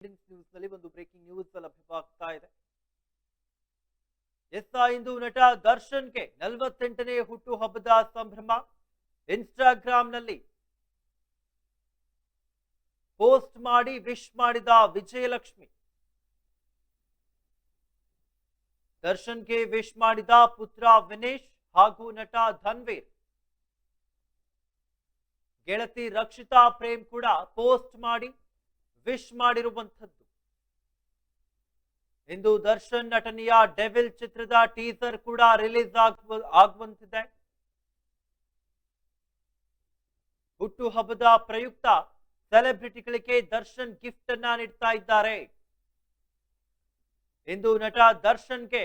News ನಲ್ಲಿ ಒಂದು breaking news ಲಭ್ಯವಾಗ್ತಾ ಇದೆ. ಇಂದು ನಟ ದರ್ಶನ್ಗೆ 48ನೇ ಹುಟ್ಟು ಹಬ್ಬದ ಸಂಭ್ರಮ. ಇನ್ಸ್ಟಾಗ್ರಾಂನಲ್ಲಿ ಪೋಸ್ಟ್ ಮಾಡಿ ವಿಶ್ ಮಾಡಿದ ವಿಜಯಲಕ್ಷ್ಮಿ. ದರ್ಶನ್ಗೆ ವಿಶ್ ಮಾಡಿದ ಪುತ್ರ ವಿನೇಶ್ ಹಾಗೂ ನಟ ಧನ್ವೀರ್. ಗೆಳತಿ ರಕ್ಷಿತಾ ಪ್ರೇಮ್ ಕೂಡ ಪೋಸ್ಟ್ ಮಾಡಿ ವಿಶ್ ಮಾಡಿರುವಂಥದ್ದು. ಇಂದು ದರ್ಶನ್ ನಟನೆಯ ಡೆವಿಲ್ ಚಿತ್ರದ ಟೀಸರ್ ಕೂಡ ರಿಲೀಸ್ ಆಗುವಂತಿದೆ. ಹುಟ್ಟು ಹಬ್ಬದ ಪ್ರಯುಕ್ತ ಸೆಲೆಬ್ರಿಟಿಗಳಿಗೆ ದರ್ಶನ್ ಗಿಫ್ಟ್ ಅನ್ನ ನೀಡ್ತಾ ಇದ್ದಾರೆ. ಇಂದು ನಟ ದರ್ಶನ್ಗೆ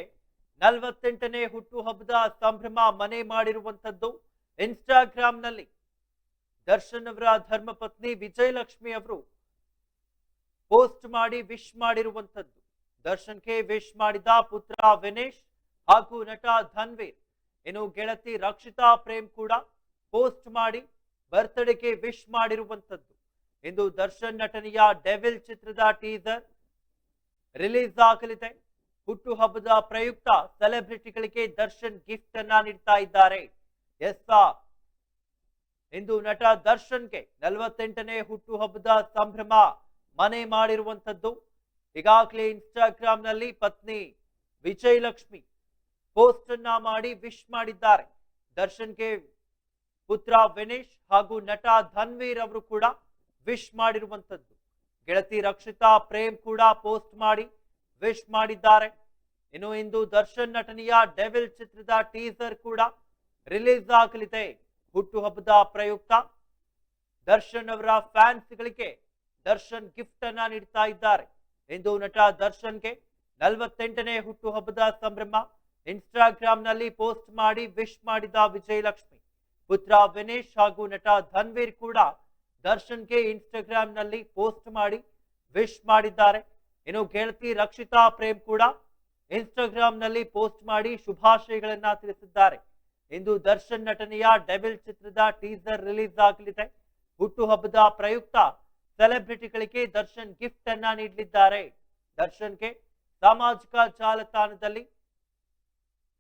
48ನೇ ಹುಟ್ಟು ಹಬ್ಬದ ಸಂಭ್ರಮ ಮನೆ ಮಾಡಿರುವಂಥದ್ದು. ಇನ್ಸ್ಟಾಗ್ರಾಂನಲ್ಲಿ ದರ್ಶನ್ ಅವರ ಧರ್ಮಪತ್ನಿ ವಿಜಯಲಕ್ಷ್ಮಿ ಅವರು ಪೋಸ್ಟ್ ಮಾಡಿ ವಿಶ್ ಮಾಡಿರುವಂಥದ್ದು. ದರ್ಶನ್ಗೆ ವಿಶ್ ಮಾಡಿದ ಪುತ್ರ ವಿನೇಶ್ ಹಾಗೂ ನಟ ಧನ್ವೀರ್. ಇನ್ನು ಗೆಳತಿ ರಕ್ಷಿತಾ ಪ್ರೇಮ್ ಕೂಡ ಪೋಸ್ಟ್ ಮಾಡಿ ಬರ್ತ್ಡೇಗೆ ವಿಶ್ ಮಾಡಿರುವಂಥದ್ದು. ಇಂದು ದರ್ಶನ್ ನಟನೆಯ ಡೆವಿಲ್ ಚಿತ್ರದ ಟೀಸರ್ ರಿಲೀಸ್ ಆಗಲಿದೆ. ಹುಟ್ಟು ಹಬ್ಬದ ಪ್ರಯುಕ್ತ ಸೆಲೆಬ್ರಿಟಿಗಳಿಗೆ ದರ್ಶನ್ ಗಿಫ್ಟ್ ಅನ್ನ ನೀಡ್ತಾ ಇದ್ದಾರೆ. ಇಂದು ನಟ ದರ್ಶನ್ಗೆ 48ನೇ ಹುಟ್ಟು ಹಬ್ಬದ ಸಂಭ್ರಮ ಮನೆ ಮಾಡಿರುವಂಥದ್ದು. ಈಗಾಗಲೇ ಇನ್ಸ್ಟಾಗ್ರಾಂನಲ್ಲಿ ಪತ್ನಿ ವಿಜಯಲಕ್ಷ್ಮಿ ಪೋಸ್ಟ್ ಅನ್ನ ಮಾಡಿ ವಿಶ್ ಮಾಡಿದ್ದಾರೆ. ದರ್ಶನ್ಗೆ ಪುತ್ರ ವಿನೇಶ್ ಹಾಗೂ ನಟ ಧನ್ವೀರ್ ಅವರು ಕೂಡ ವಿಶ್ ಮಾಡಿರುವಂಥದ್ದು. ಗೆಳತಿ ರಕ್ಷಿತಾ ಪ್ರೇಮ್ ಕೂಡ ಪೋಸ್ಟ್ ಮಾಡಿ ವಿಶ್ ಮಾಡಿದ್ದಾರೆ. ಇನ್ನು ಇಂದು ದರ್ಶನ್ ನಟನೆಯ ಡೆವಿಲ್ ಚಿತ್ರದ ಟೀಸರ್ ಕೂಡ ರಿಲೀಸ್ ಆಗಲಿದೆ. ಹುಟ್ಟು ಹಬ್ಬದ ಪ್ರಯುಕ್ತ ದರ್ಶನ್ ಅವರ ಫ್ಯಾನ್ಸ್ಗಳಿಗೆ ದರ್ಶನ್ ಗಿಫ್ಟ್ ಅನ್ನ ನೀಡ್ತಾ ಇದ್ದಾರೆ. ಇಂದು ನಟ ದರ್ಶನ್ಗೆ 48ನೇ ಹುಟ್ಟು ಹಬ್ಬದ ಸಂಭ್ರಮ. ಇನ್ಸ್ಟಾಗ್ರಾಂನಲ್ಲಿ ಪೋಸ್ಟ್ ಮಾಡಿ ವಿಶ್ ಮಾಡಿದ ವಿಜಯಲಕ್ಷ್ಮಿ, ಪುತ್ರ ವಿನೇಶ್ ಹಾಗೂ ನಟ ಧನ್ವೀರ್ ಕೂಡ ದರ್ಶನ್ಗೆ ಇನ್ಸ್ಟಾಗ್ರಾಂನಲ್ಲಿ ಪೋಸ್ಟ್ ಮಾಡಿ ವಿಶ್ ಮಾಡಿದ್ದಾರೆ. ಇನ್ನು ಗೆಳತಿ ರಕ್ಷಿತಾ ಪ್ರೇಮ್ ಕೂಡ ಇನ್ಸ್ಟಾಗ್ರಾಂನಲ್ಲಿ ಪೋಸ್ಟ್ ಮಾಡಿ ಶುಭಾಶಯಗಳನ್ನ ತಿಳಿಸಿದ್ದಾರೆ. ಇಂದು ದರ್ಶನ್ ನಟನೆಯ ಡೆವಿಲ್ ಚಿತ್ರದ ಟೀಸರ್ ರಿಲೀಸ್ ಆಗಲಿದೆ. ಹುಟ್ಟು ಹಬ್ಬದ ಪ್ರಯುಕ್ತ ಸೆಲೆಬ್ರಿಟಿಗಳಿಗೆ ದರ್ಶನ್ ಗಿಫ್ಟ್ ಅನ್ನ ನೀಡಲಿದ್ದಾರೆ. ದರ್ಶನ್ಗೆ ಸಾಮಾಜಿಕ ಜಾಲತಾಣದಲ್ಲಿ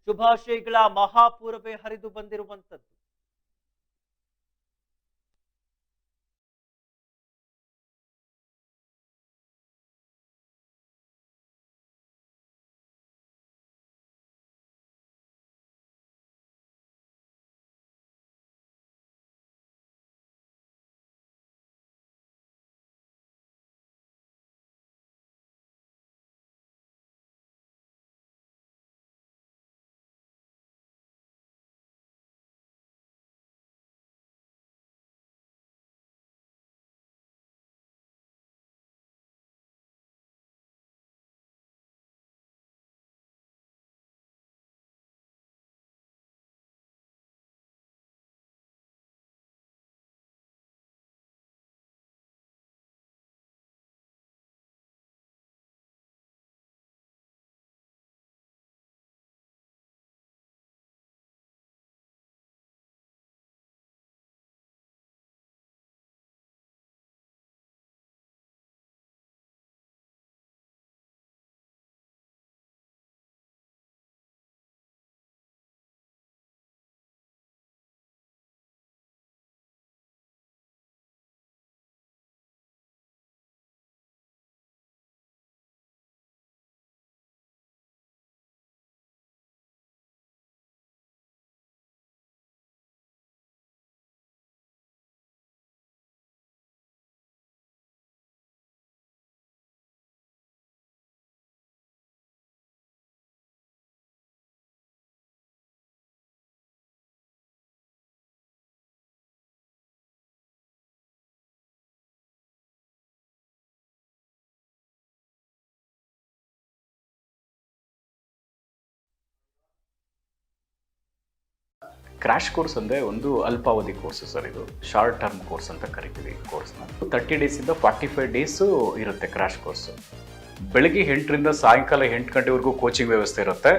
ಶುಭಾಶಯಗಳ ಮಹಾಪೂರವೇ ಹರಿದು ಬಂದಿರುವಂತದ್ದು. ಕ್ರ್ಯಾಶ್ ಕೋರ್ಸ್ ಅಂದರೆ ಒಂದು ಅಲ್ಪಾವಧಿ ಕೋರ್ಸ್ ಸರ್. ಇದು ಶಾರ್ಟ್ ಟರ್ಮ್ ಕೋರ್ಸ್ ಅಂತ ಕರಿತೀವಿ ಕೋರ್ಸ್ನ. 30 ಡೇಸಿಂದ 45 ಡೇಸು ಇರುತ್ತೆ ಕ್ರ್ಯಾಶ್ ಕೋರ್ಸು. ಬೆಳಗ್ಗೆ 8ರಿಂದ ಸಾಯಂಕಾಲ 8 ಗಂಟೆವರೆಗೂ ಕೋಚಿಂಗ್ ವ್ಯವಸ್ಥೆ ಇರುತ್ತೆ.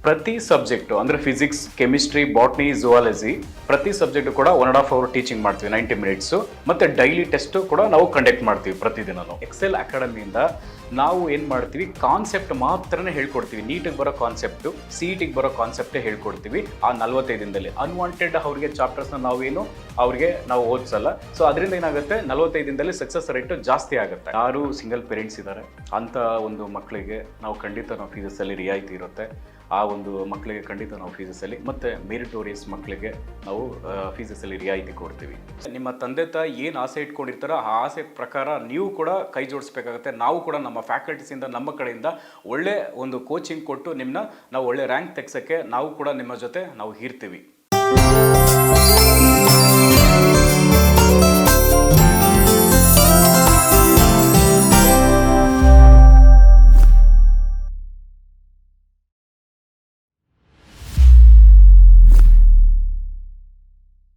ಪ್ರತಿ ಸಬ್ಜೆಕ್ಟು ಅಂದರೆ ಫಿಸಿಕ್ಸ್, ಕೆಮಿಸ್ಟ್ರಿ, ಬಾಟ್ನಿ, ಝುವಾಲಜಿ ಪ್ರತಿ ಸಬ್ಜೆಕ್ಟು ಕೂಡ 1.5 hour ಟೀಚಿಂಗ್ ಮಾಡ್ತೀವಿ, 90 minutes. ಮತ್ತು ಡೈಲಿ ಟೆಸ್ಟು ಕೂಡ ನಾವು ಕಂಡಕ್ಟ್ ಮಾಡ್ತೀವಿ ಪ್ರತಿದಿನನೂ. ಎಕ್ಸೆಲ್ ಅಕಾಡೆಮಿಯಿಂದ ನಾವು ಏನು ಮಾಡ್ತೀವಿ, ಕಾನ್ಸೆಪ್ಟ್ ಮಾತ್ರನೇ ಹೇಳ್ಕೊಡ್ತೀವಿ. ನೀಟಿಗೆ ಬರೋ ಕಾನ್ಸೆಪ್ಟು, CETಗೆ ಬರೋ ಕಾನ್ಸೆಪ್ಟೇ ಹೇಳ್ಕೊಡ್ತೀವಿ ಆ 45 ದಿನದಲ್ಲಿ. ಅನ್ವಾಂಟೆಡ್ ಅವ್ರಿಗೆ ಚಾಪ್ಟರ್ಸ್ನ ಅವ್ರಿಗೆ ನಾವು ಓದಿಸಲ್ಲ. ಸೊ ಅದರಿಂದ ಏನಾಗುತ್ತೆ, 45 ದಿನದಲ್ಲಿ ಸಕ್ಸಸ್ ರೇಟು ಜಾಸ್ತಿ ಆಗುತ್ತೆ. ಯಾರು ಸಿಂಗಲ್ ಪೇರೆಂಟ್ಸ್ ಇದ್ದಾರೆ ಅಂಥ ಒಂದು ಮಕ್ಕಳಿಗೆ ನಾವು ಖಂಡಿತ ನಾವು ಫೀಸಲ್ಲಿ ರಿಯಾಯಿತಿ ಇರುತ್ತೆ. ಆ ಒಂದು ಮಕ್ಕಳಿಗೆ ಖಂಡಿತ ನಾವು ಫೀಸಲ್ಲಿ, ಮತ್ತು ಮೆರಿಟೋರಿಯಸ್ ಮಕ್ಕಳಿಗೆ ನಾವು ಫೀಸಲ್ಲಿ ರಿಯಾಯಿತಿ ಕೊಡ್ತೀವಿ. ನಿಮ್ಮ ತಂದೆ ತಾಯಿ ಏನು ಆಸೆ ಇಟ್ಕೊಂಡಿರ್ತಾರೋ ಆ ಆಸೆ ಪ್ರಕಾರ ನೀವು ಕೂಡ ಕೈ ಜೋಡಿಸ್ಬೇಕಾಗುತ್ತೆ. ನಾವು ಕೂಡ ನಮ್ಮ ಫ್ಯಾಕಲ್ಟೀಸಿಂದ, ನಮ್ಮ ಕಡೆಯಿಂದ ಒಳ್ಳೆ ಒಂದು ಕೋಚಿಂಗ್ ಕೊಟ್ಟು ನಾವು ಒಳ್ಳೆ ರ್ಯಾಂಕ್ ತೆಗ್ಸೋಕ್ಕೆ ನಾವು ಕೂಡ ನಿಮ್ಮ ಜೊತೆ ನಾವು ಇರ್ತೀವಿ.